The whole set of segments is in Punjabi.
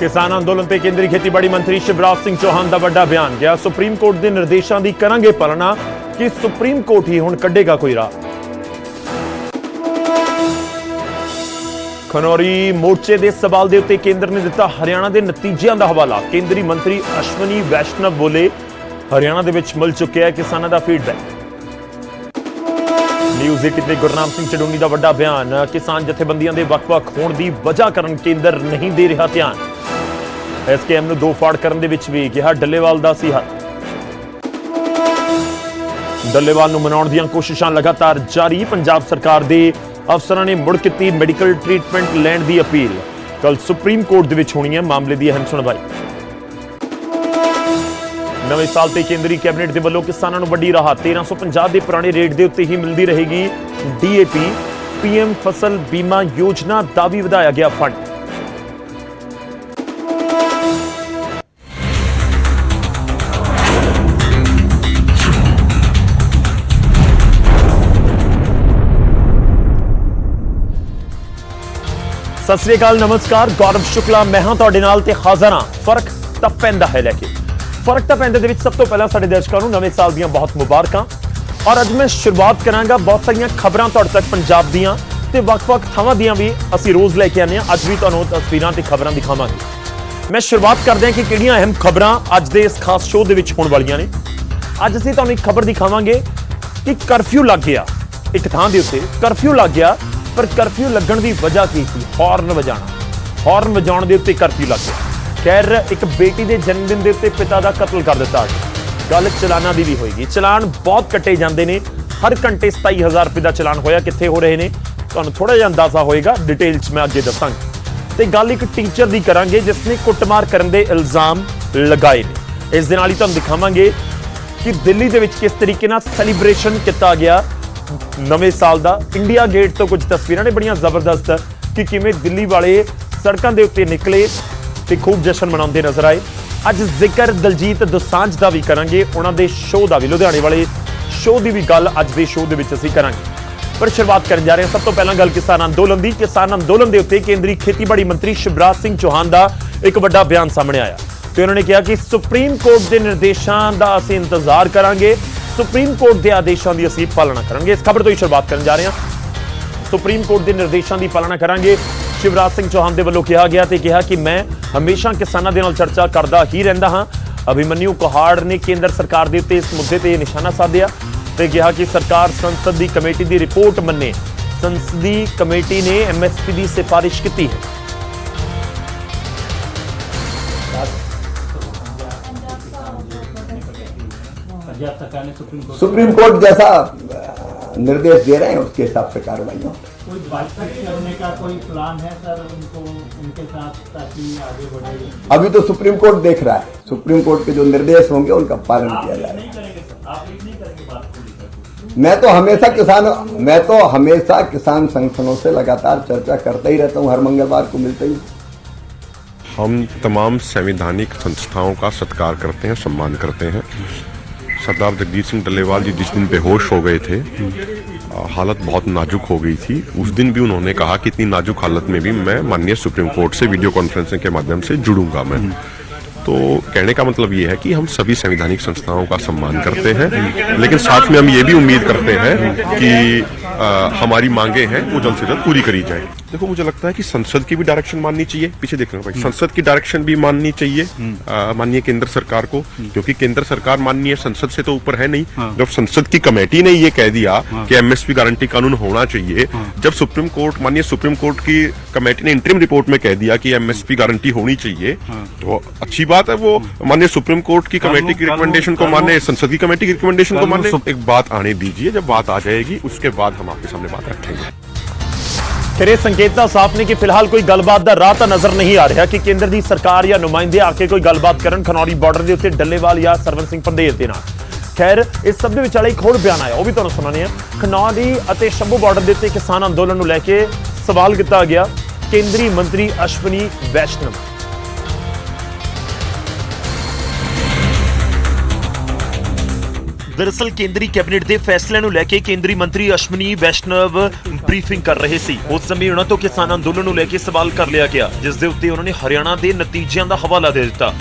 किसान अंदोलन ते केंद्रीय खेतीबाड़ी मंत्री शिवराज सिंह चौहान का बड़ा बयान गया। सुप्रीम कोर्ट के निर्देशों की करांगे पालना कि सुप्रीम कोर्ट ही हुण कढेगा कोई राह। खनौरी मोर्चे के सवाल के उत्ते केंद्र ने दिता हरियाणा के नतीजों का हवाला। केंद्रीय मंत्री अश्वनी वैष्णव बोले हरियाणा दे विच मिल चुकिया है किसानों का फीडबैक। न्यूज़ 18 ते गुरनाम सिंह चडूनी का बड़ा बयान। किसान जथेबंदियों के वख-वख होने की वजह कारण केंद्र नहीं दे रहा ध्यान। एसकेएम नूं दो फाड़ करन दे विच भी कहा डल्लेवाल दा सी हथ। डल्लेवाल नूं मनाउण दीआं कोशिशां लगातार जारी। पंजाब सरकार दे अफसरां ने मुड़ कीती मैडिकल ट्रीटमेंट लैण दी अपील। कल सुप्रीम कोर्ट दे विच होनी है मामले दी अहम सुणवाई। नवे साल ते केंद्रीय कैबिनेट दे वल्लों किसानां नूं वड्डी राहत। 1350 दे पुराने रेट दे उत्ते ही मिलदी रहेगी डीएपी। पीएम फसल बीमा योजना दा भी वधाया गया फंड। सत श्री अकाल, नमस्कार। गौरव शुक्ला मैं हाँ तुहाडे नाल ते हाज़र हाँ। फर्क तां पैंदा है लैके फर्क तां पैंदे दे विच सब तो पहला साडे दर्शकां नूं नवे साल दीआं बहुत मुबारकां। और अज मैं शुरुआत करांगा बहुत सारियां खबरां तुहाडे तक पंजाब दीआं ते वख-वख थावां दीआं भी असीं रोज़ लैके आने हां। अज भी तुहानूं तस्वीरां ते खबरां दिखावांगे। मैं शुरुआत करदे हां कि किहड़ियां अहम खबरां अज दे इस खास शो दे विच होण वालीआं ने। अज असीं तुहानूं एक खबर दिखावांगे कि कर्फ्यू लग गया। एक थां दे उत्ते कर्फ्यू लग गया, पर कर्फ्यू लगण दी वजह की सी? हॉर्न वजाना। हॉर्न वजाउण दे उत्ते कर्फ्यू लग गया। खैर एक बेटी के जन्मदिन के उत्ते पिता का कतल कर दिता गया। गल चलाना की भी होएगी। चलान बहुत कट्टे जाते हैं। हर घंटे 27,000 रुपये का चलान होया। कित्थे हो रहे हैं तुहानूं थोड़ा जिहा अंदाजा होएगा, डिटेल च मैं अगे दसांगा। ते गल एक टीचर की करांगे जिसने कुटमार करन दे इल्जाम लगाए ने। इस दे नाल ही तुहानूं दिखावांगे कि दिल्ली दे विच किस तरीके नाल सैलीब्रेशन किया गया नवे साल का। इंडिया गेट तो कुछ तस्वीरां ने बड़ियां जबरदस्त कि किवें दिल्ली वाले सड़कों के उत्ते निकले ते खूब जश्न मनाते नजर आए। अज जिक्र दलजीत दोसांझ का भी करांगे, उन्होंने शो का भी, लुधियाने वाले शो की भी गल अज के शो के असीं करांगे। पर शुरुआत करन जा रहे हैं सब तो पहला गल किसान अंदोलन की। किसान अंदोलन के उत्ते केंद्रीय खेतीबाड़ी मंत्री शिवराज सिंह चौहान का एक बड़ा बयान सामने आया। तो उन्होंने कहा कि सुप्रीम कोर्ट के निर्देशों का असीं इंतजार करांगे, सुप्रीम कोर्ट के आदेशों की असीं पालना करांगे। इस खबर तो ही शुरुआत करन जा रहे हैं। सुप्रीम कोर्ट के निर्देशों की पालना करांगे शिवराज सिंह चौहान के वल्लों कहा गया। तो कहा कि मैं हमेशा किसानों के नाल चर्चा करता ही रहिंदा हां। अभिमन्यु कुहाड़ ने केंद्र सरकार के उत्ते इस मुद्दे पर निशाना साधिया ते कहा कि सरकार संसद की कमेटी की रिपोर्ट मन्ने। संसदीय कमेटी ने एमएसपी की सिफारिश की है। सुप्रीम कोर्ट जैसा निर्देश दे रहे हैं उसके हिसाब से कार्रवाई हो। कोई बातचीत करने का कोई प्लान है सर उनको, उनके साथ, ताकि आगे बढ़े? अभी तो सुप्रीम कोर्ट देख रहा है। सुप्रीम कोर्ट के जो निर्देश होंगे उनका पालन किया जाएगा। मैं तो हमेशा किसान संगठनों से लगातार चर्चा करता ही रहता हूं। हर मंगलवार को मिलते ही। हम तमाम संवैधानिक संस्थाओं का सत्कार करते हैं, सम्मान करते हैं। सरदार जगजीत सिंह डल्लेवाल जी जिस दिन बेहोश हो गए थे, हालत बहुत नाजुक हो गई थी। उस दिन भी उन्होंने कहा कि इतनी नाजुक हालत में भी मैं माननीय सुप्रीम कोर्ट से वीडियो कॉन्फ्रेंसिंग के माध्यम से जुड़ूंगा मैं। तो कहने का मतलब ये है कि हम सभी संवैधानिक संस्थाओं का सम्मान करते हैं, लेकिन साथ में हम ये भी उम्मीद करते हैं कि हमारी मांगे हैं वो जल्द से जल्द पूरी करी जाए। देखो, मुझे लगता है कि संसद की भी डायरेक्शन माननी चाहिए। पीछे देख रहे हो भाई, संसद की डायरेक्शन भी माननी चाहिए माननीय केंद्र सरकार को, क्योंकि केंद्र सरकार माननीय संसद से तो ऊपर है नहीं। जब संसद की कमेटी ने ये कह दिया कि एमएसपी गारंटी कानून होना चाहिए, जब सुप्रीम कोर्ट, माननीय सुप्रीम कोर्ट की कमेटी ने इंटरिम रिपोर्ट में कह दिया कि एमएसपी गारंटी होनी चाहिए, तो अच्छी बात है वो माननीय सुप्रीम कोर्ट की कमेटी की रिकमेंडेशन को माने, संसद की कमेटी की रिकमेंडेशन को माने। एक बात आने दीजिए, जब बात आ जाएगी उसके बाद हम आपके सामने बात रखेंगे। फिर संकेत साफ ने कि फिलहाल कोई गलबात का राह नजर नहीं आ रहा कि केंद्र की सरकार या नुमाइंदे आके कोई गलबात करन खनौरी बॉर्डर के उत्ते डल्लेवाल या सरवण सिंह पंधेर के नाल। खैर इस सब के विचाले एक होर बयान आया, वो भी तुहानूं सुणाने आ। खनौरी और शंभू बॉर्डर के उत्ते किसान अंदोलन नूं लैके सवाल किया गया केंद्रीय मंत्री अश्वनी वैष्णव। ਦਰਅਸਲ ਕੇਂਦਰੀ ਕੈਬਨਿਟ ਦੇ ਫੈਸਲਿਆਂ ਨੂੰ ਲੈ ਕੇ ਕੇਂਦਰੀ ਮੰਤਰੀ ਅਸ਼ਵਨੀ ਵੈਸ਼ਨਵ ਬਰੀਫਿੰਗ ਕਰ ਰਹੇ ਸੀ। ਉਸ ਸਮੇਂ ਉਹਨਾਂ ਤੋਂ ਕਿਸਾਨ ਅੰਦੋਲਨ ਨੂੰ ਲੈ ਕੇ ਸਵਾਲ ਕਰ ਲਿਆ ਗਿਆ, ਜਿਸ ਦੇ ਉੱਤੇ ਉਹਨਾਂ ਨੇ ਹਰਿਆਣਾ ਦੇ ਨਤੀਜਿਆਂ ਦਾ ਹਵਾਲਾ ਦੇ ਦਿੱਤਾ।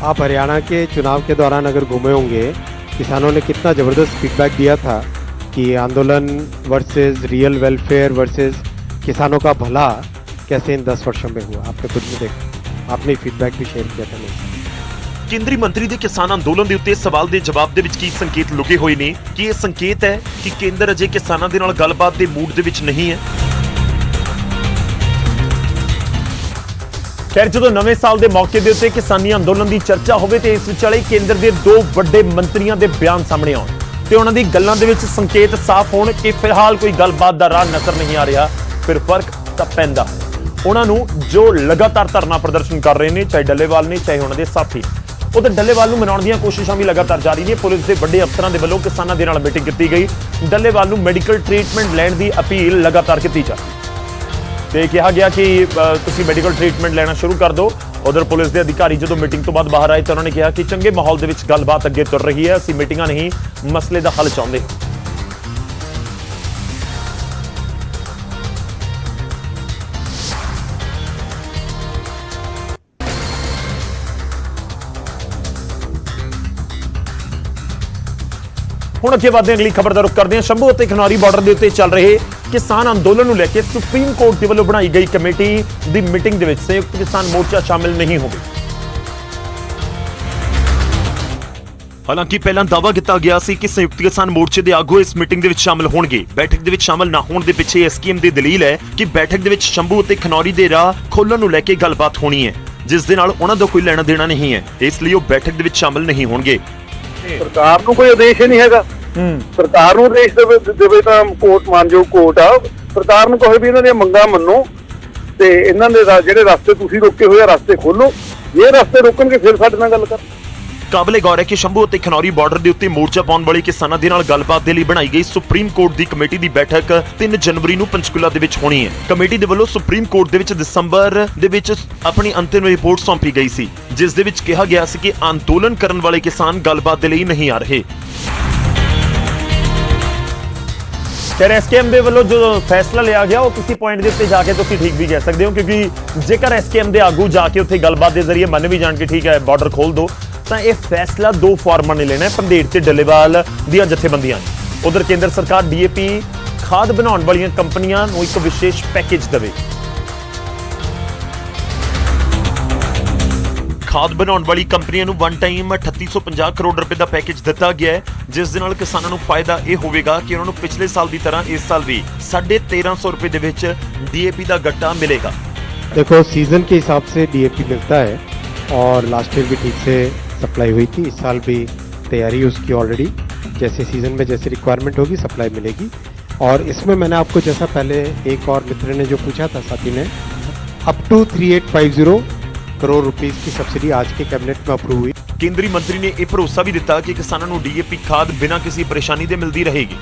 आप हरियाणा के चुनाव के दौरान अगर घूमे होंगे, किसानों ने कितना ज़बरदस्त फीडबैक दिया था कि आंदोलन वर्सेस रियल वेलफेयर वर्सेस किसानों का भला कैसे इन 10 वर्षों में हुआ। आपने खुद भी देखा, आपने फीडबैक भी शेयर किया था नहीं। ਕੇਂਦਰੀ ਮੰਤਰੀ ਦੇ ਕਿਸਾਨ ਅੰਦੋਲਨ ਦੇ ਉੱਤੇ ਸਵਾਲ ਦੇ ਜਵਾਬ ਦੇ ਵਿੱਚ ਕੀ ਸੰਕੇਤ ਲੁਕੇ ਹੋਏ ਨੇ ਕਿ ਇਹ ਸੰਕੇਤ ਹੈ ਕਿ ਕੇਂਦਰ ਅਜੇ ਕਿਸਾਨਾਂ ਦੇ ਨਾਲ ਗੱਲਬਾਤ ਦੇ ਮੂਡ ਦੇ ਵਿੱਚ ਨਹੀਂ ਹੈ। ਖੈਰ, ਜਦੋਂ ਨਵੇਂ ਸਾਲ ਦੇ ਮੌਕੇ ਦੇ ਉੱਤੇ ਕਿਸਾਨੀ ਅੰਦੋਲਨ ਦੀ ਚਰਚਾ ਹੋਵੇ ਤੇ ਇਸ ਵਿਚਾਲੇ ਕੇਂਦਰ ਦੇ ਦੋ ਵੱਡੇ ਮੰਤਰੀਆਂ ਦੇ ਬਿਆਨ ਸਾਹਮਣੇ ਆਉਣ ਤੇ ਉਹਨਾਂ ਦੀ ਗੱਲਾਂ ਦੇ ਵਿੱਚ ਸੰਕੇਤ ਸਾਫ਼ ਹੋਣ ਕਿ ਫਿਲਹਾਲ ਕੋਈ ਗੱਲਬਾਤ ਦਾ ਰਾਹ ਨਜ਼ਰ ਨਹੀਂ ਆ ਰਿਹਾ, ਫਿਰ ਫਰਕ ਤਾਂ ਪੈਂਦਾ ਉਹਨਾਂ ਨੂੰ ਜੋ ਲਗਾਤਾਰ ਧਰਨਾ ਪ੍ਰਦਰਸ਼ਨ ਕਰ ਰਹੇ ਨੇ, ਚਾਹੇ ਡੱਲੇਵਾਲ ਨੇ ਚਾਹੇ ਉਹਨਾਂ ਦੇ ਸਾਥੀ। ਉਧਰ ਡੱਲੇਵਾਲ ਨੂੰ ਮਨਾਉਣ ਦੀਆਂ ਕੋਸ਼ਿਸ਼ਾਂ ਵੀ ਲਗਾਤਾਰ ਜਾਰੀ ਨੇ। ਪੁਲਿਸ ਦੇ ਵੱਡੇ ਅਫਸਰਾਂ ਦੇ ਵੱਲੋਂ ਕਿਸਾਨਾਂ ਦੇ ਨਾਲ ਮੀਟਿੰਗ ਕੀਤੀ ਗਈ। ਡੱਲੇਵਾਲ ਨੂੰ ਮੈਡੀਕਲ ਟ੍ਰੀਟਮੈਂਟ ਲੈਣ ਦੀ ਅਪੀਲ ਲਗਾਤਾਰ ਕੀਤੀ ਜਾ ਰਹੀ ਤੇ ਕਿਹਾ ਗਿਆ ਕਿ ਤੁਸੀਂ ਮੈਡੀਕਲ ਟ੍ਰੀਟਮੈਂਟ ਲੈਣਾ ਸ਼ੁਰੂ ਕਰ ਦਿਓ। ਉਧਰ ਪੁਲਿਸ ਦੇ ਅਧਿਕਾਰੀ ਜਦੋਂ ਮੀਟਿੰਗ ਤੋਂ ਬਾਅਦ ਬਾਹਰ ਆਏ ਤਾਂ ਉਹਨਾਂ ਨੇ ਕਿਹਾ ਕਿ ਚੰਗੇ ਮਾਹੌਲ ਦੇ ਵਿੱਚ ਗੱਲਬਾਤ ਅੱਗੇ ਤੁਰ ਰਹੀ ਹੈ, ਅਸੀਂ ਮੀਟਿੰਗਾਂ ਨਹੀਂ ਮਸਲੇ ਦਾ ਹੱਲ ਚਾਹੁੰਦੇ। ਹੁਣ ਅੱਗੇ ਵਧਦੇ ਅਗਲੀ ਖਬਰ ਦਾ ਰੁਖ ਕਰਦੇ ਹਾਂ। ਸ਼ੰਭੂ ਅਤੇ ਖਨੌਰੀ ਬਾਰਡਰ ਦੇ ਉੱਤੇ ਚੱਲ ਰਹੇ ਕਿਸਾਨ ਅੰਦੋਲਨ ਨੂੰ ਲੈ ਕੇ ਸੁਪਰੀਮ ਕੋਰਟ ਦੇ ਵੱਲੋਂ ਬਣਾਈ ਗਈ ਕਮੇਟੀ ਦੀ ਮੀਟਿੰਗ ਦੇ ਵਿੱਚ ਸੰਯੁਕਤ ਕਿਸਾਨ ਮੋਰਚਾ ਸ਼ਾਮਿਲ ਨਹੀਂ ਹੋਵੇ। ਹਾਲਾਂਕਿ ਪਹਿਲਾਂ ਦਾਅਵਾ ਕੀਤਾ ਗਿਆ ਸੀ ਕਿ ਸੰਯੁਕਤ ਕਿਸਾਨ ਮੋਰਚੇ ਦੇ ਆਗੂ ਇਸ ਮੀਟਿੰਗ ਦੇ ਵਿੱਚ ਸ਼ਾਮਿਲ ਹੋਣਗੇ। ਬੈਠਕ ਦੇ ਵਿੱਚ ਸ਼ਾਮਿਲ ਨਾ ਹੋਣ ਦੇ ਪਿੱਛੇ ਐਸਕੇਐਮ ਦੀ ਦਲੀਲ ਹੈ ਕਿ ਬੈਠਕ ਦੇ ਵਿੱਚ ਸ਼ੰਭੂ ਅਤੇ ਖਨੌਰੀ ਦੇ ਰਾਹ ਖੋਲ੍ਹਣ ਨੂੰ ਲੈ ਕੇ ਗੱਲਬਾਤ ਹੋਣੀ ਹੈ, ਜਿਸ ਦੇ ਨਾਲ ਉਹਨਾਂ ਦਾ ਕੋਈ ਲੈਣਾ ਦੇਣਾ ਨਹੀਂ ਹੈ, ਇਸ ਲਈ ਉਹ ਬੈਠਕ ਦੇ ਵਿੱਚ ਸ਼ਾਮਿਲ ਨਹੀਂ ਹੋਣਗੇ। ਸਰਕਾਰ ਨੂੰ ਕੋਈ ਆਦੇਸ਼ ਹੀ ਨਹੀਂ ਹੈਗਾ। ਸਰਕਾਰ ਨੂੰ ਆਦੇਸ਼ ਦੇਵੇ ਤਾਂ ਕੋਰਟ ਮਾਨਯੋਗ ਕੋਰਟ ਆ। ਸਰਕਾਰ ਨੂੰ ਕਹੇ ਵੀ ਇਹਨਾਂ ਦੀਆਂ ਮੰਗਾਂ ਮੰਨੋ ਤੇ ਇਹਨਾਂ ਦੇ ਜਿਹੜੇ ਰਸਤੇ ਤੁਸੀਂ ਰੋਕੇ ਹੋਏ ਆ ਰਸਤੇ ਖੋਲੋ। ਜੇ ਰਸਤੇ ਰੋਕਣਗੇ ਫਿਰ ਸਾਡੇ ਨਾਲ ਗੱਲ ਕਰ। ਕਾਬਲੇ ਗੌਰ ਹੈ ਕਿ ਸ਼ੰਭੂ ਅਤੇ ਖਨੌਰੀ ਬਾਰਡਰ ਦੇ ਉੱਤੇ ਮੋਰਚਾ ਪਾਉਣ ਵਾਲੇ ਕਿਸਾਨਾਂ ਦੇ ਨਾਲ ਗੱਲਬਾਤ ਦੇ ਲਈ ਬਣਾਈ ਗਈ ਸੁਪਰੀਮ ਕੋਰਟ ਦੀ ਕਮੇਟੀ ਦੀ ਬੈਠਕ 3 ਜਨਵਰੀ ਨੂੰ ਪੰਚਕੂਲਾ ਦੇ ਵਿੱਚ ਹੋਣੀ ਹੈ। ਕਮੇਟੀ ਦੇ ਵੱਲੋਂ ਸੁਪਰੀਮ ਕੋਰਟ ਦੇ ਵਿੱਚ ਦਸੰਬਰ ਦੇ ਵਿੱਚ ਆਪਣੀ ਅੰਤਿਮ ਰਿਪੋਰਟ ਸੌਂਪੀ ਗਈ ਸੀ, ਜਿਸ ਦੇ ਵਿੱਚ ਕਿਹਾ ਗਿਆ ਸੀ ਕਿ ਅੰਦੋਲਨ ਕਰਨ ਵਾਲੇ ਕਿਸਾਨ ਗੱਲਬਾਤ ਦੇ ਲਈ ਨਹੀਂ ਆ ਰਹੇ। ਫਿਰ ਐਸਕੇਐਮ ਦੇ ਵੱਲੋਂ ਜੋ ਫੈਸਲਾ ਲਿਆ ਗਿਆ ਉਹ ਕਿਸੇ ਪੁਆਇੰਟ ਦੇ ਉੱਤੇ ਜਾ ਕੇ ਤੁਸੀਂ ਠੀਕ ਵੀ ਕਹਿ ਸਕਦੇ ਹੋ, ਕਿਉਂਕਿ ਜੇਕਰ ਐਸਕੇਐਮ ਦੇ ਆਗੂ ਜਾ ਕੇ ਉੱਥੇ ਗੱਲਬਾਤ ਦੇ ਜ਼ਰੀਏ ਮੰਨ ਵੀ ਜਾਣ ਕੇ ਠੀਕ ਹੈ ਬਾਰਡਰ ਖੋਲ ਦੋ, ਤਾਂ ਇਹ ਫੈਸਲਾ ਦੋ ਫਾਰਮਾਂ ਨੇ ਲੈਣਾ ਹੈ, ਪੰਧੇੜ ਤੇ ਡੱਲੇਵਾਲ ਦੀਆਂ ਜਥੇਬੰਦੀਆਂ ਨੇ। ਉਧਰ ਕੇਂਦਰ ਸਰਕਾਰ ਡੀਏਪੀ ਖਾਦ ਬਣਾਉਣ ਵਾਲੀਆਂ ਕੰਪਨੀਆਂ ਨੂੰ ਇੱਕ ਵਿਸ਼ੇਸ਼ ਪੈਕੇਜ ਦੇਵੇ। ਖਾਦ ਬਣਾਉਣ ਵਾਲੀ ਕੰਪਨੀਆਂ ਨੂੰ ਵਨ ਟਾਈਮ 3850 ਕਰੋੜ ਰੁਪਏ ਦਾ ਪੈਕੇਜ ਦਿੱਤਾ ਗਿਆ ਹੈ, ਜਿਸ ਦੇ ਨਾਲ ਕਿਸਾਨਾਂ ਨੂੰ ਫਾਇਦਾ ਇਹ ਹੋਵੇਗਾ ਕਿ ਉਹਨਾਂ ਨੂੰ ਪਿਛਲੇ ਸਾਲ ਦੀ ਤਰ੍ਹਾਂ ਇਸ ਸਾਲ ਵੀ 1350 ਰੁਪਏ ਦੇ ਵਿੱਚ ਡੀਏਪੀ ਦਾ ਗੱਟਾ मिलेगा। देखो, सीजन के हिसाब से डीएपी मिलता है और लास्ट ईयर भी ठीक से सप्लाई हुई थी। इस साल भी तैयारी उसकी ऑलरेडी, जैसे सीजन में जैसे रिक्वायरमेंट होगी सप्लाई मिलेगी। और इसमें मैंने आपको जैसा पहले एक और मित्र ने जो पूछा था, साथी ने, अप टू 3850 करोड़ रुपीस की सब्सिडी आज के कैबिनेट में अप्रूव हुई। केंद्रीय मंत्री ने यह भरोसा भी दिता कि किसानों को डीएपी खाद बिना किसी परेशानी के मिलती रहेगी।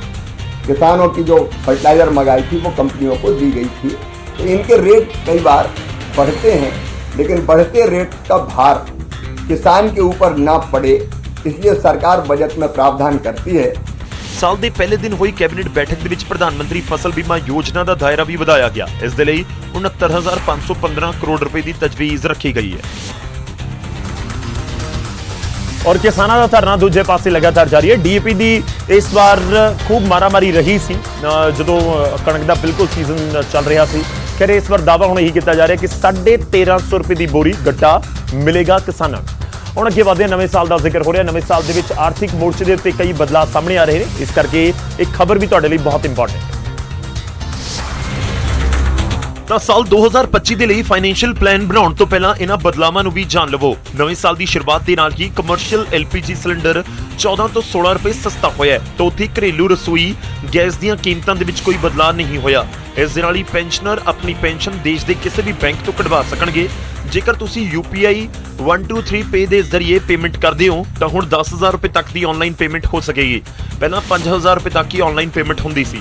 किसानों की जो फर्टिलाइजर मंगाई थी वो कंपनियों को दी गई थी, तो इनके रेट कई बार बढ़ते हैं, लेकिन बढ़ते रेट का भार किसान के ऊपर ना पड़े, इसलिए सरकार बजट में प्रावधान करती है। साल के पहले दिन हुई कैबिनेट बैठक ਦੇ ਵਿੱਚ प्रधानमंत्री फसल बीमा योजना का दायरा भी ਵਧਾਇਆ ਗਿਆ। ਇਸ ਦੇ ਲਈ 69,515 ਕਰੋੜ ਰੁਪਏ ਦੀ ਤਜਵੀਜ਼ ਰੱਖੀ ਗਈ ਹੈ। और किसानों का धरना दूजे पासे लगातार जारी है। डीएपी की इस बार खूब मारामारी रही सी जो कणक का बिल्कुल सीजन चल रहा सी। खैर इस बार दावा हुण यही किया जा रहा है कि 1350 रुपए की बोरी गट्टा मिलेगा किसानों। ਹੁਣ ਅੱਗੇ ਵਧਦੇ ਨਵੇਂ ਸਾਲ ਦਾ ਜ਼ਿਕਰ ਹੋ ਰਿਹਾ। ਨਵੇਂ ਸਾਲ ਦੇ ਵਿੱਚ ਆਰਥਿਕ ਮੋਰਚੇ ਦੇ ਉੱਤੇ ਕਈ ਬਦਲਾਅ ਸਾਹਮਣੇ ਆ ਰਹੇ ਨੇ, ਇਸ ਕਰਕੇ ਇੱਕ ਖਬਰ ਵੀ ਤੁਹਾਡੇ ਲਈ ਬਹੁਤ ਇੰਪੋਰਟੈਂਟ ਹੈ। ਤਾਂ ਸਾਲ 2025 ਦੇ ਲਈ ਫਾਈਨੈਂਸ਼ੀਅਲ ਪਲਾਨ ਬਣਾਉਣ ਤੋਂ ਪਹਿਲਾਂ ਇਹਨਾਂ ਬਦਲਾਵਾਂ ਨੂੰ ਵੀ ਜਾਣ ਲਵੋ। ਨਵੇਂ ਸਾਲ ਦੀ ਸ਼ੁਰੂਆਤ ਦੇ ਨਾਲ ਹੀ ਕਮਰਸ਼ੀਅਲ LPG ਸਿਲੰਡਰ 14 ਤੋਂ 16 ਰੁਪਏ ਸਸਤਾ ਹੋਇਆ ਹੈ। ਤਾਂ ਉੱਥੇ ਘਰੇਲੂ ਰਸੋਈ ਗੈਸ ਦੀਆਂ ਕੀਮਤਾਂ ਦੇ ਵਿੱਚ ਕੋਈ ਬਦਲਾਅ ਨਹੀਂ ਹੋਇਆ। ਇਸ ਦੇ ਨਾਲ ਹੀ ਪੈਨਸ਼ਨਰ ਆਪਣੀ ਪੈਨਸ਼ਨ ਦੇਸ਼ ਦੇ ਕਿਸੇ ਵੀ ਬੈਂਕ ਤੋਂ ਕਢਵਾ ਸਕਣਗੇ। ਜੇਕਰ ਤੁਸੀਂ UPI 123 ਪੇ ਦੇ ਜ਼ਰੀਏ ਪੇਮੈਂਟ ਕਰਦੇ ਹੋ ਤਾਂ ਹੁਣ 10,000 ਰੁਪਏ ਤੱਕ ਦੀ ਆਨਲਾਈਨ ਪੇਮੈਂਟ ਹੋ ਸਕੇਗੀ। ਪਹਿਲਾਂ 5,000 ਰੁਪਏ ਤੱਕ ਹੀ ਆਨਲਾਈਨ ਪੇਮੈਂਟ ਹੁੰਦੀ ਸੀ।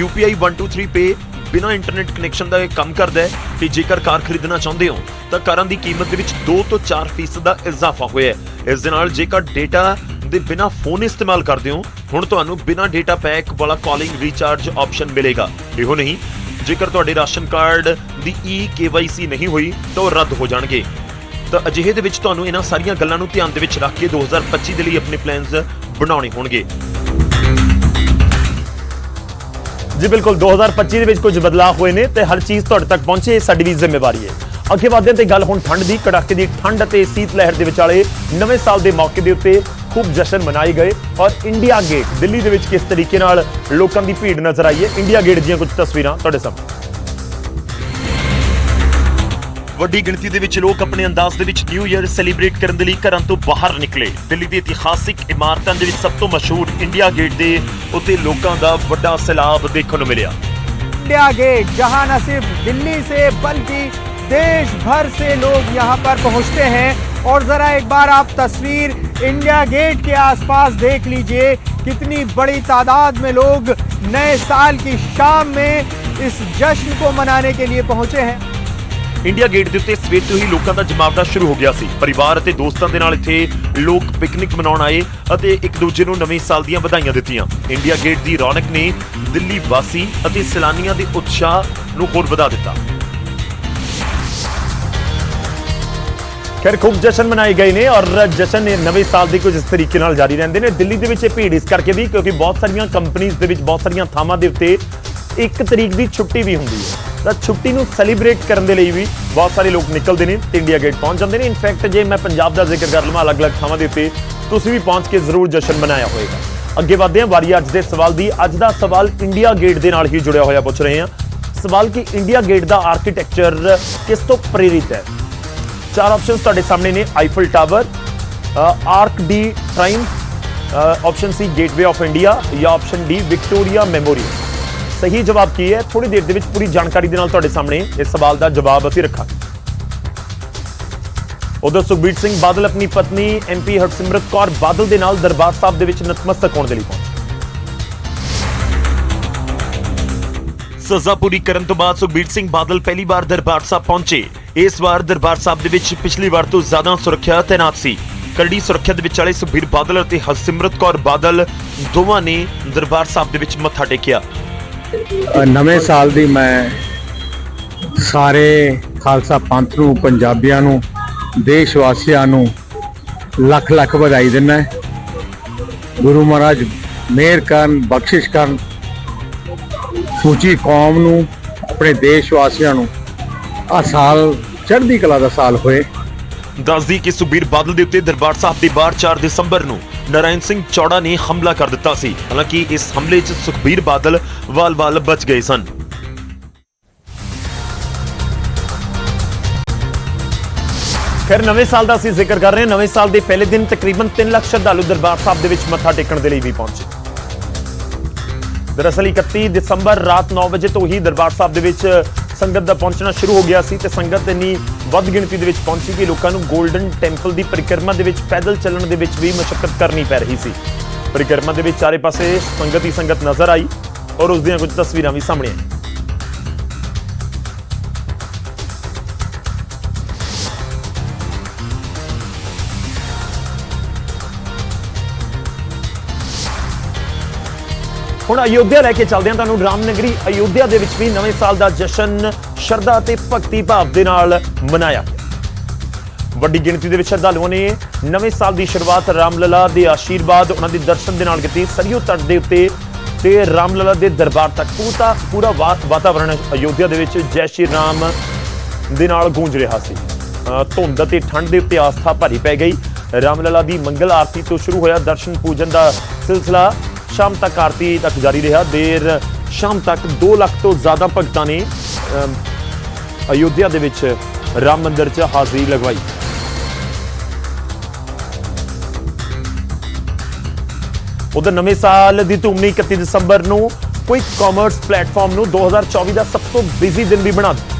UPI 123 ਪੇ ਬਿਨਾਂ ਇੰਟਰਨੈਟ ਕਨੈਕਸ਼ਨ ਦਾ ਇਹ ਕੰਮ ਕਰਦਾ ਹੈ ਕਿ ਜੇਕਰ ਕਾਰ ਖਰੀਦਣਾ ਚਾਹੁੰਦੇ ਹੋ ਤਾਂ ਕਾਰਾਂ ਦੀ ਕੀਮਤ ਦੇ ਵਿੱਚ 2 ਤੋਂ 4% ਦਾ ਇਜ਼ਾਫਾ ਹੋਇਆ ਹੈ। ਇਸ ਦੇ ਨਾਲ ਜੇਕਰ ਡੇਟਾ ਦੇ ਬਿਨਾਂ ਫੋਨ ਇਸਤੇਮਾਲ ਕਰਦੇ ਹੋ, ਹੁਣ ਤੁਹਾਨੂੰ ਬਿਨਾਂ ਡੇਟਾ ਪੈਕ ਵਾਲਾ ਕਾਲਿੰਗ ਰੀਚਾਰਜ ਆਪਸ਼ਨ ਮਿਲੇਗਾ। ਇਹੋ ਨਹੀਂ, ਜੇਕਰ ਤੁਹਾਡੇ ਰਾਸ਼ਨ ਕਾਰਡ ਦੀ KYC ਨਹੀਂ ਹੋਈ ਤਾਂ ਉਹ ਰੱਦ ਹੋ ਜਾਣਗੇ। ਤਾਂ ਅਜਿਹੇ ਦੇ ਵਿੱਚ ਤੁਹਾਨੂੰ ਇਹਨਾਂ ਸਾਰੀਆਂ ਗੱਲਾਂ ਨੂੰ ਧਿਆਨ ਦੇ ਵਿੱਚ ਰੱਖ ਕੇ 2025 ਦੇ ਲਈ ਆਪਣੇ ਪਲਾਨਸ ਬਣਾਉਣੇ ਹੋਣਗੇ। ਜੀ ਬਿਲਕੁਲ, 2025 ਦੇ ਵਿੱਚ ਕੁਝ ਬਦਲਾਅ ਹੋਏ ਨੇ ਤੇ ਹਰ ਚੀਜ਼ ਤੁਹਾਡੇ ਤੱਕ ਪਹੁੰਚੇ, ਸਾਡੀ ਵੀ ਜ਼ਿੰਮੇਵਾਰੀ ਹੈ। ਅੱਗੇ ਵਧਦੇ ਤੇ ਗੱਲ ਹੁਣ ਠੰਡ ਦੀ। ਕੜਾਕੇ ਦੀ ਠੰਡ ਅਤੇ ਸੀਤ ਲਹਿਰ ਦੇ ਵਿਚਾਲੇ ਨਵੇਂ ਸਾਲ ਦੇ ਮੌਕੇ ਦੇ ਉੱਤੇ ਖੂਬ ਜਸ਼ਨ ਮਨਾਏ ਗਏ ਔਰ ਇੰਡੀਆ ਗੇਟ ਦਿੱਲੀ ਦੇ ਵਿੱਚ ਕਿਸ ਤਰੀਕੇ ਨਾਲ ਲੋਕਾਂ ਦੀ ਭੀੜ ਨਜ਼ਰ ਆਈ ਹੈ, ਇੰਡੀਆ ਗੇਟ ਦੀਆਂ ਕੁਝ ਤਸਵੀਰਾਂ ਤੁਹਾਡੇ ਸਾਹਮਣੇ। ਵੱਡੀ ਗਿਣਤੀ ਦੇ ਵਿੱਚ ਲੋਕ ਆਪਣੇ ਅੰਦਾਜ਼ ਦੇ ਵਿੱਚ ਨਿਊ ਈਅਰ ਸੈਲੀਬ੍ਰੇਟ ਕਰਨ ਦੇ ਲਈ ਘਰਾਂ ਤੋਂ ਬਾਹਰ ਨਿਕਲੇ। ਦਿੱਲੀ ਦੀ ਇਤਿਹਾਸਿਕ ਇਮਾਰਤਾਂ ਦੇ ਵਿੱਚ ਸਭ ਤੋਂ ਮਸ਼ਹੂਰ ਇੰਡੀਆ ਗੇਟ ਦੇ ਉੱਤੇ ਲੋਕਾਂ ਦਾ ਵੱਡਾ ਸੈਲਾਬ ਦੇਖਣ ਨੂੰ ਮਿਲਿਆ। इंडिया गेट, जहां न सिर्फ दिल्ली से बल्कि देश भर से लोग यहां पर पहुंचते हैं। और जरा एक बार आप तस्वीर इंडिया गेट के आसपास देख लीजिए, कितनी बड़ी तादाद में लोग नए साल की शाम में इस जश्न को मनाने के लिए पहुंचे हैं। ਇੰਡੀਆ ਗੇਟ ਦੇ ਉੱਤੇ ਸਵੇਰ ਤੋਂ ਹੀ ਲੋਕਾਂ ਦਾ ਜਮਾਵੜਾ ਸ਼ੁਰੂ ਹੋ ਗਿਆ ਸੀ। ਪਰਿਵਾਰ ਅਤੇ ਦੋਸਤਾਂ ਦੇ ਨਾਲ ਇੱਥੇ ਲੋਕ ਪਿਕਨਿਕ ਮਨਾਉਣ ਆਏ ਅਤੇ ਇੱਕ ਦੂਜੇ ਨੂੰ ਨਵੇਂ ਸਾਲ ਦੀਆਂ ਵਧਾਈਆਂ ਦਿੱਤੀਆਂ। ਇੰਡੀਆ ਗੇਟ ਦੀ ਰੌਣਕ ਨੇ ਦਿੱਲੀ ਵਾਸੀ ਅਤੇ ਸੈਲਾਨੀਆਂ ਦੇ ਉਤਸ਼ਾਹ ਨੂੰ ਹੋਰ ਵਧਾ ਦਿੱਤਾ। ਖੈਰ ਖੂਬ ਜਸ਼ਨ ਮਨਾਏ ਗਏ ਨੇ ਔਰ ਜਸ਼ਨ ਨਵੇਂ ਸਾਲ ਦੀ ਕੁਝ ਇਸ ਤਰੀਕੇ ਨਾਲ ਜਾਰੀ ਰਹਿੰਦੇ ਨੇ। ਦਿੱਲੀ ਦੇ ਵਿੱਚ ਇਹ ਭੀੜ ਇਸ ਕਰਕੇ ਵੀ ਕਿਉਂਕਿ ਬਹੁਤ ਸਾਰੀਆਂ ਕੰਪਨੀਆਂ ਦੇ ਵਿੱਚ ਬਹੁਤ ਸਾਰੀਆਂ ਥਾਵਾਂ ਦੇ ਉੱਤੇ 1 ਤਰੀਕ ਦੀ ਛੁੱਟੀ ਵੀ ਹੁੰਦੀ ਹੈ। ਤਾਂ ਛੁੱਟੀ ਨੂੰ ਸੈਲੀਬ੍ਰੇਟ ਕਰਨ ਦੇ ਲਈ ਵੀ ਬਹੁਤ ਸਾਰੇ ਲੋਕ ਨਿਕਲਦੇ ਨੇ ਤੇ ਇੰਡੀਆ ਗੇਟ ਪਹੁੰਚ ਜਾਂਦੇ ਨੇ। ਇਨਫੈਕਟ ਜੇ ਮੈਂ ਪੰਜਾਬ ਦਾ ਜ਼ਿਕਰ ਕਰ ਲਵਾਂ, ਅਲੱਗ-ਅਲੱਗ ਥਾਵਾਂ ਦੇ ਉੱਤੇ ਤੁਸੀਂ ਵੀ ਪਹੁੰਚ ਕੇ ਜ਼ਰੂਰ ਜਸ਼ਨ ਮਨਾਇਆ ਹੋਵੇਗਾ। ਅੱਗੇ ਵਧਦੇ ਹਾਂ, ਵਾਰੀ ਅੱਜ ਦੇ ਸਵਾਲ ਦੀ। ਅੱਜ ਦਾ ਸਵਾਲ ਇੰਡੀਆ ਗੇਟ ਦੇ ਨਾਲ ਹੀ ਜੁੜਿਆ ਹੋਇਆ ਪੁੱਛ ਰਹੇ ਹਾਂ। ਸਵਾਲ ਕਿ ਇੰਡੀਆ ਗੇਟ ਦਾ ਆਰਕੀਟੈਕਚਰ ਕਿਸ ਤੋਂ ਪ੍ਰੇਰਿਤ ਹੈ? 4 ਆਪਸ਼ਨਸ ਤੁਹਾਡੇ ਸਾਹਮਣੇ ਨੇ। Eiffel Tower, Arc de Triomphe, option C Gateway of India ਜਾਂ ਆਪਸ਼ਨ ਡੀ ਵਿਕਟੋਰੀਆ ਮੈਮੋਰੀਅਲ। ਸਹੀ ਜਵਾਬ ਕੀ ਹੈ? ਥੋੜੀ ਦੇਰ ਦੇ ਵਿੱਚ ਪੂਰੀ ਜਾਣਕਾਰੀ ਦੇ ਨਾਲ ਤੁਹਾਡੇ ਸਾਹਮਣੇ ਇਸ ਸਵਾਲ ਦਾ ਜਵਾਬ ਅਸੀਂ ਰੱਖਾਂਗੇ। ਉਧਰ ਸੁਖਬੀਰ ਸਿੰਘ ਬਾਦਲ ਆਪਣੀ ਪਤਨੀ MP ਹਰਸਿਮਰਤ ਕੌਰ ਬਾਦਲ ਦੇ ਨਾਲ ਦਰਬਾਰ ਸਾਹਿਬ ਦੇ ਵਿੱਚ ਨਤਮਸਤਕ ਹੋਣ ਦੇ ਲਈ ਪਹੁੰਚੇ। ਸਜ਼ਾ ਪੂਰੀ ਕਰਨ ਤੋਂ ਬਾਅਦ ਸੁਖਬੀਰ ਸਿੰਘ ਬਾਦਲ ਪਹਿਲੀ ਵਾਰ ਦਰਬਾਰ ਸਾਹਿਬ ਪਹੁੰਚੇ। ਇਸ ਵਾਰ ਦਰਬਾਰ ਸਾਹਿਬ ਦੇ ਵਿੱਚ ਪਿਛਲੀ ਵਾਰ ਤੋਂ ਜ਼ਿਆਦਾ ਸੁਰੱਖਿਆ ਤੈਨਾਤ ਸੀ। ਕਰੜੀ ਸੁਰੱਖਿਆ ਦੇ ਵਿਚਾਲੇ ਸੁਖਬੀਰ ਬਾਦਲ ਅਤੇ ਹਰਸਿਮਰਤ ਕੌਰ ਬਾਦਲ ਦੋਵਾਂ ਨੇ ਦਰਬਾਰ ਸਾਹਿਬ ਦੇ ਵਿੱਚ ਮੱਥਾ ਟੇਕਿਆ। ਨਵੇਂ ਸਾਲ ਦੀ ਮੈਂ ਸਾਰੇ ਖਾਲਸਾ ਪੰਥ ਨੂੰ, ਪੰਜਾਬੀਆਂ ਨੂੰ, ਦੇਸ਼ ਵਾਸੀਆਂ ਨੂੰ ਲੱਖ ਲੱਖ ਵਧਾਈ ਦਿੰਦਾ। ਗੁਰੂ ਮਹਾਰਾਜ ਮਿਹਰ ਕਰਨ, ਬਖਸ਼ਿਸ਼ ਕਰਨ, ਸਮੁੱਚੀ ਕੌਮ ਨੂੰ, ਆਪਣੇ ਦੇਸ਼ ਵਾਸੀਆਂ ਨੂੰ ਆ ਸਾਲ ਚੜ੍ਹਦੀ ਕਲਾ ਦਾ ਸਾਲ ਹੋਏ। ਦੱਸਦੀ ਕਿ ਸੁਖਬੀਰ ਬਾਦਲ ਦੇ ਉੱਤੇ ਦਰਬਾਰ ਸਾਹਿਬ ਦੇ ਬਾਹਰ 4 ਦਸੰਬਰ ਨੂੰ ਨਾਰਾਇਣ ਸਿੰਘ ਚੌੜਾ ਨੇ ਹਮਲਾ ਕਰ ਦਿੱਤਾ ਸੀ। ਹਾਲਾਂਕਿ ਇਸ ਹਮਲੇ 'ਚ ਸੁਖਬੀਰ ਬਾਦਲ ਵਾਲ-ਵਾਲ ਬਚ ਗਏ ਸਨ। ਖੈਰ ਨਵੇਂ ਸਾਲ ਦਾ ਅਸੀਂ ਜ਼ਿਕਰ ਕਰ ਰਹੇ ਹਾਂ। ਨਵੇਂ ਸਾਲ ਦੇ ਪਹਿਲੇ ਦਿਨ ਤਕਰੀਬਨ 3 ਲੱਖ ਸ਼ਰਧਾਲੂ ਦਰਬਾਰ ਸਾਹਿਬ ਦੇ ਵਿੱਚ ਮੱਥਾ ਟੇਕਣ ਦੇ ਲਈ ਵੀ ਪਹੁੰਚੇ। ਦਰਅਸਲ 31 ਦਸੰਬਰ ਰਾਤ 9 ਵਜੇ ਤੋਂ ਹੀ ਦਰਬਾਰ ਸਾਹਿਬ ਦੇ ਵਿੱਚ ਸੰਗਤ ਦਾ ਪਹੁੰਚਣਾ ਸ਼ੁਰੂ ਹੋ ਗਿਆ ਸੀ ਤੇ ਸੰਗਤ ਇੰਨੀ ਵੱਧ ਗਿਣਤੀ ਦੇ ਵਿੱਚ ਪਹੁੰਚੀ ਕਿ ਲੋਕਾਂ ਨੂੰ ਗੋਲਡਨ ਟੈਂਪਲ ਦੀ ਪਰਿਕਰਮਾ ਦੇ ਵਿੱਚ ਪੈਦਲ ਚੱਲਣ ਦੇ ਵਿੱਚ ਵੀ ਮਸ਼ੱਕਤ ਕਰਨੀ ਪੈ ਰਹੀ ਸੀ। ਪਰਿਕਰਮਾ ਦੇ ਵਿੱਚ ਚਾਰੇ ਪਾਸੇ ਸੰਗਤ ਹੀ ਸੰਗਤ ਨਜ਼ਰ ਆਈ ਔਰ ਉਸ ਦੀਆਂ ਕੁਝ ਤਸਵੀਰਾਂ ਵੀ ਸਾਹਮਣੇ ਆਈਆਂ। ਹੁਣ ਅਯੋਧਿਆ ਲੈ ਕੇ ਚੱਲਦੇ ਹਾਂ ਤੁਹਾਨੂੰ। ਰਾਮਨਗਰੀ ਅਯੋਧਿਆ ਦੇ ਵਿੱਚ ਵੀ ਨਵੇਂ ਸਾਲ ਦਾ ਜਸ਼ਨ ਸ਼ਰਧਾ ਤੇ ਭਗਤੀ ਭਾਵ ਦੇ ਨਾਲ ਮਨਾਇਆ ਗਿਆ। ਵੱਡੀ ਗਿਣਤੀ ਦੇ ਵਿੱਚ ਸ਼ਰਧਾਲੂਆਂ ਨੇ ਨਵੇਂ ਸਾਲ ਦੀ ਸ਼ੁਰੂਆਤ ਰਾਮਲਲਾ ਦੇ ਆਸ਼ੀਰਵਾਦ, ਉਹਨਾਂ ਦੇ ਦਰਸ਼ਨ ਦੇ ਨਾਲ ਕੀਤੀ। ਸਰਯੂ ਤਟ ਦੇ ਉੱਤੇ ਤੇ ਰਾਮਲਲਾ ਦੇ ਦਰਬਾਰ ਤੱਕ ਪੂਰਾ ਵਾਤਾਵਰਣ ਅਯੋਧਿਆ ਦੇ ਵਿੱਚ ਜੈ ਸ਼੍ਰੀ ਰਾਮ ਦੇ ਨਾਲ ਗੂੰਜ ਰਿਹਾ ਸੀ। ਧੁੰਦ ਅਤੇ ਠੰਡ ਦੇ ਉੱਤੇ ਆਸਥਾ ਭਾਰੀ ਪੈ ਗਈ। ਰਾਮਲਲਾ ਦੀ ਮੰਗਲ ਆਰਤੀ ਤੋਂ ਸ਼ੁਰੂ ਹੋਇਆ ਦਰਸ਼ਨ ਪੂਜਨ ਦਾ ਸਿਲਸਿਲਾ ਸ਼ਾਮ ਤੱਕ ਆਰਤੀ ਤੱਕ ਜਾਰੀ ਰਿਹਾ। ਦੇਰ ਸ਼ਾਮ ਤੱਕ 2 ਲੱਖ ਤੋਂ ਜ਼ਿਆਦਾ ਭਗਤਾਂ ਨੇ ਅਯੋਧਿਆ ਦੇ ਵਿੱਚ ਰਾਮ ਮੰਦਿਰ 'ਚ ਹਾਜ਼ਰੀ ਲਗਵਾਈ। ਉਧਰ ਨਵੇਂ ਸਾਲ ਦੀ ਧੂਮ ਨੇ 31 ਦਸੰਬਰ ਨੂੰ ਕੁਇਕ ਕਾਮਰਸ ਪਲੇਟਫਾਰਮ ਨੂੰ 2024 ਦਾ ਸਭ ਤੋਂ ਬਿਜ਼ੀ ਦਿਨ ਵੀ ਬਣਾ ਦਿੱਤਾ।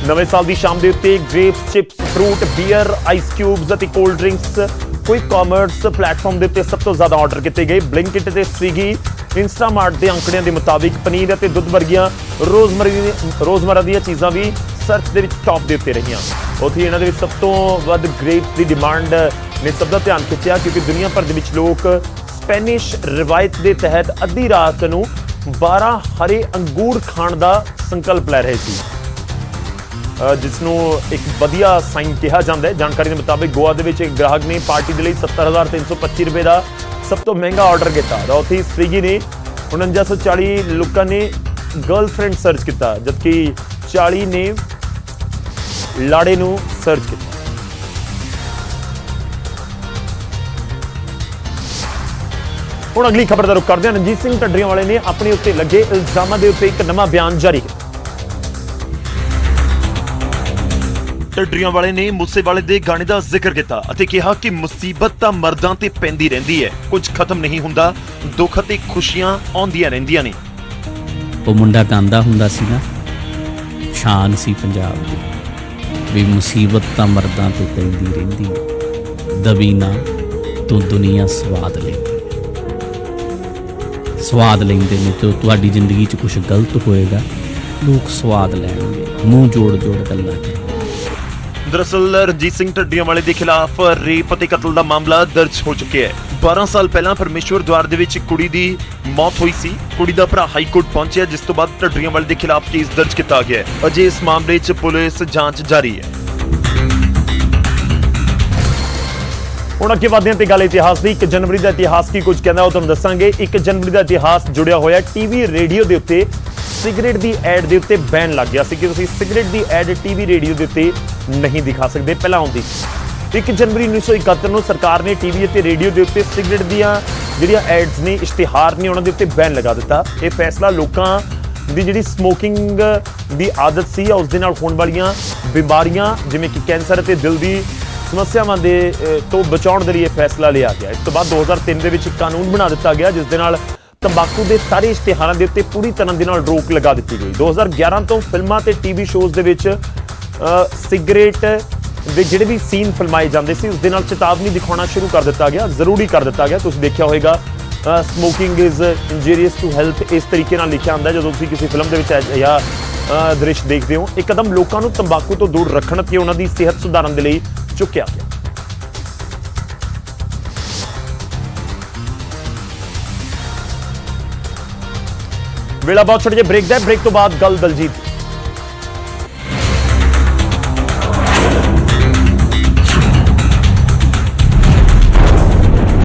ਨਵੇਂ ਸਾਲ ਦੀ ਸ਼ਾਮ ਦੇ ਉੱਤੇ grapes, chips, fruit, beer, ice cubes ਅਤੇ cold drinks quick commerce platform ਦੇ ਉੱਤੇ ਸਭ ਤੋਂ ਜ਼ਿਆਦਾ ਆਰਡਰ ਕੀਤੇ ਗਏ। ਬਲਿੰਕਿਟ ਤੇ ਸਵੀਗੀ, ਇੰਸਟਾਮਾਰਟ ਦੇ ਅੰਕੜਿਆਂ ਦੇ ਮੁਤਾਬਿਕ ਪਨੀਰ ਅਤੇ ਦੁੱਧ ਵਰਗੀਆਂ ਰੋਜ਼ਮਰਾ ਦੀਆਂ ਚੀਜ਼ਾਂ ਵੀ ਸਰਚ ਦੇ ਵਿੱਚ ਟੌਪ ਦੇ ਉੱਤੇ ਰਹੀਆਂ। ਉੱਥੇ ਇਹਨਾਂ ਦੇ ਵਿੱਚ ਸਭ ਤੋਂ ਵੱਧ ਗ੍ਰੇਪਸ ਦੀ ਡਿਮਾਂਡ ਨੇ ਸਭ ਦਾ ਧਿਆਨ ਖਿੱਚਿਆ, ਕਿਉਂਕਿ ਦੁਨੀਆ ਭਰ ਦੇ ਵਿੱਚ ਲੋਕ ਸਪੈਨਿਸ਼ ਰਵਾਇਤ ਦੇ ਤਹਿਤ ਅੱਧੀ ਰਾਤ ਨੂੰ 12 ਹਰੇ ਅੰਗੂਰ ਖਾਣ ਦਾ ਸੰਕਲਪ ਲੈ ਰਹੇ ਸੀ, ਜਿਸ ਨੂੰ ਇੱਕ ਵਧੀਆ ਸਾਈਨ ਕਿਹਾ ਜਾਂਦਾ ਹੈ। ਜਾਣਕਾਰੀ ਦੇ ਮੁਤਾਬਿਕ ਗੋਆ ਦੇ ਵਿੱਚ ਇੱਕ ਗ੍ਰਾਹਕ ਨੇ ਪਾਰਟੀ ਦੇ ਲਈ 70,325 ਰੁਪਏ ਦਾ ਸਭ ਤੋਂ ਮਹਿੰਗਾ ਆਰਡਰ ਕੀਤਾ। ਉੱਥੇ ਸਵੀਗੀ ਨੇ 4940 ਲੋਕਾਂ ਨੇ ਗਰਲਫ੍ਰੈਂਡ ਸਰਚ ਕੀਤਾ, ਜਦਕਿ 40 ਨੇ ਲਾੜੇ ਨੂੰ ਸਰਚ ਕੀਤਾ। ਹੁਣ ਅਗਲੀ ਖਬਰ ਦਾ ਰੁਖ ਕਰਦੇ ਹਾਂ। ਰਣਜੀਤ ਸਿੰਘ ਢੱਡਰੀਆਂ ਵਾਲੇ ਨੇ ਆਪਣੇ ਉੱਤੇ ਲੱਗੇ ਇਲਜ਼ਾਮਾਂ ਦੇ ਉੱਤੇ ਇੱਕ ਨਵਾਂ ਬਿਆਨ ਜਾਰੀ ਕੀਤਾ। ਢੱਡਰੀਆਂ ਵਾਲੇ ਨੇ ਮੂਸੇਵਾਲੇ ਦੇ ਗਾਣੇ ਦਾ ਜ਼ਿਕਰ ਕੀਤਾ ਅਤੇ ਕਿਹਾ ਕਿ ਮੁਸੀਬਤ ਤਾਂ ਮਰਦਾਂ ਤੇ ਪੈਂਦੀ ਰਹਿੰਦੀ ਹੈ, ਕੁਝ ਖਤਮ ਨਹੀਂ ਹੁੰਦਾ, ਦੁੱਖ ਅਤੇ ਖੁਸ਼ੀਆਂ ਆਉਂਦੀਆਂ ਰਹਿੰਦੀਆਂ ਨੇ। ਉਹ ਮੁੰਡਾ ਗਾਉਂਦਾ ਹੁੰਦਾ ਸੀ ਨਾ, ਸ਼ਾਨ ਸੀ ਪੰਜਾਬ ਦੀ, ਵੀ ਮੁਸੀਬਤ ਤਾਂ ਮਰਦਾਂ ਤੇ ਪੈਂਦੀ ਰਹਿੰਦੀ ਹੈ, ਦਬੀ ਨਾ ਤੂੰ ਦੁਨੀਆ ਸਵਾਦ ਲੈਂਦੀ। ਸਵਾਦ ਲੈਂਦੇ ਨੇ ਤੇ ਤੁਹਾਡੀ ਜ਼ਿੰਦਗੀ 'ਚ ਕੁਝ ਗਲਤ ਹੋਏਗਾ, ਲੋਕ ਸਵਾਦ ਲੈਣਗੇ, ਮੂੰਹ ਜੋੜ ਜੋੜ ਗੱਲਾਂ ਕਰਨਗੇ। ਦਰਅਸਲ ਰਣਜੀਤ ਸਿੰਘ ਢੱਡੀਆਂ ਵਾਲੇ ਦੇ ਖਿਲਾਫ ਰੇਪ ਅਤੇ ਕਤਲ ਦਾ ਮਾਮਲਾ ਦਰਜ ਹੋ ਚੁੱਕਿਆ ਹੈ। 12 ਸਾਲ ਪਹਿਲਾਂ ਪਰਮੇਸ਼ਵਰ ਦੁਆਰ ਦੇ ਵਿੱਚ ਕੁੜੀ ਦੀ ਮੌਤ ਹੋਈ ਸੀ। ਕੁੜੀ ਦਾ ਭਰਾ ਹਾਈ ਕੋਰਟ ਪਹੁੰਚਿਆ, ਜਿਸ ਤੋਂ ਬਾਅਦ ਢੱਡੀਆਂ ਵਾਲੇ ਦੇ ਖਿਲਾਫ ਕੇਸ ਦਰਜ ਕੀਤਾ ਗਿਆ ਹੈ। ਅਜੇ ਇਸ ਮਾਮਲੇ 'ਚ ਪੁਲਿਸ ਜਾਂਚ ਜਾਰੀ ਹੈ। ਹੁਣ ਅੱਗੇ ਵਧਦੇ ਹਾਂ ਤੇ ਗੱਲ ਇਤਿਹਾਸ ਦੀ। 1 ਜਨਵਰੀ ਦਾ ਇਤਿਹਾਸ ਕੀ ਕੁਝ ਕਹਿੰਦਾ ਉਹ ਤੁਹਾਨੂੰ ਦੱਸਾਂਗੇ। 1 ਜਨਵਰੀ ਦਾ ਇਤਿਹਾਸ ਜੁੜਿਆ ਹੋਇਆ ਟੀਵੀ ਰੇਡੀਓ ਦੇ ਉੱਤੇ ਸਿਗਰਟ ਦੀ ਐਡ ਦੇ ਉੱਤੇ ਬੈਨ ਲੱਗ ਗਿਆ ਸੀ ਕਿ ਤੁਸੀਂ ਸਿਗਰਟ ਦੀ ਐਡ ਟੀਵੀ ਰੇਡੀਓ ਦੇ ਉੱਤੇ ਨਹੀਂ ਦਿਖਾ ਸਕਦੇ। ਪਹਿਲਾਂ ਆਉਂਦੀ 1 ਜਨਵਰੀ 1971 ਨੂੰ ਸਰਕਾਰ ਨੇ ਟੀਵੀ ਅਤੇ ਰੇਡੀਓ ਦੇ ਉੱਤੇ ਸਿਗਰਟ ਦੀਆਂ ਜਿਹੜੀਆਂ ਐਡਸ ਨੇ, ਇਸ਼ਤਿਹਾਰ ਨੇ, ਉਹਨਾਂ ਦੇ ਉੱਤੇ ਬੈਨ ਲਗਾ ਦਿੱਤਾ। ਇਹ ਫੈਸਲਾ ਲੋਕਾਂ ਦੀ ਜਿਹੜੀ ਸਮੋਕਿੰਗ ਦੀ ਆਦਤ ਸੀ ਉਸ ਦੇ ਨਾਲ ਹੋਣ ਵਾਲੀਆਂ ਬਿਮਾਰੀਆਂ ਜਿਵੇਂ ਕਿ ਕੈਂਸਰ ਅਤੇ ਦਿਲ ਦੀ ਸਮੱਸਿਆਵਾਂ ਦੇ ਤੋਂ ਬਚਾਉਣ ਦੇ ਲਈ ਇਹ ਫੈਸਲਾ ਲਿਆ ਗਿਆ। ਇਸ ਤੋਂ ਬਾਅਦ 2003 ਦੇ ਵਿੱਚ ਇੱਕ ਕਾਨੂੰਨ ਬਣਾ ਦਿੱਤਾ ਗਿਆ, ਜਿਸ ਦੇ ਨਾਲ ਤੰਬਾਕੂ ਦੇ ਸਾਰੇ ਇਸ਼ਤਿਹਾਰਾਂ ਦੇ ਉੱਤੇ ਪੂਰੀ ਤਰ੍ਹਾਂ ਦੇ ਨਾਲ ਰੋਕ ਲਗਾ ਦਿੱਤੀ ਗਈ। 2011 ਤੋਂ ਫਿਲਮਾਂ ਤੇ ਟੀਵੀ ਸ਼ੋਜ਼ ਦੇ ਵਿੱਚ ਸਿਗਰਟ ਦੇ ਜਿਹੜੇ ਵੀ ਸੀਨ ਫਿਲਮਾਏ ਜਾਂਦੇ ਸੀ, ਉਸ ਦੇ ਨਾਲ ਚੇਤਾਵਨੀ ਦਿਖਾਉਣਾ ਸ਼ੁਰੂ ਕਰ ਦਿੱਤਾ ਗਿਆ, ਜ਼ਰੂਰੀ ਕਰ ਦਿੱਤਾ ਗਿਆ। ਤੁਸੀਂ ਦੇਖਿਆ ਹੋਵੇਗਾ ਸਮੋਕਿੰਗ ਇਜ਼ ਇੰਜਰੀਅਸ ਟੂ ਹੈਲਥ, ਇਸ ਤਰੀਕੇ ਨਾਲ ਲਿਖਿਆ ਹੁੰਦਾ ਜਦੋਂ ਤੁਸੀਂ ਕਿਸੇ ਫਿਲਮ ਦੇ ਵਿੱਚ ਜਾਂ ਦ੍ਰਿਸ਼ ਦੇਖਦੇ ਹੋ। ਇੱਕ ਕਦਮ ਲੋਕਾਂ ਨੂੰ ਤੰਬਾਕੂ ਤੋਂ ਦੂਰ ਰੱਖਣ ਤੇ ਉਹਨਾਂ ਦੀ ਸਿਹਤ ਸੁਧਾਰਨ ਦੇ ਲਈ ਚੁੱਕਿਆ ਗਿਆ। ਵੇਲਾ ਬਹੁਤ ਛੋਟੇ ਜਿਹੇ ਬ੍ਰੇਕ ਦਾ, ਬ੍ਰੇਕ ਤੋਂ ਬਾਅਦ ਗੱਲ ਦਲਜੀਤ।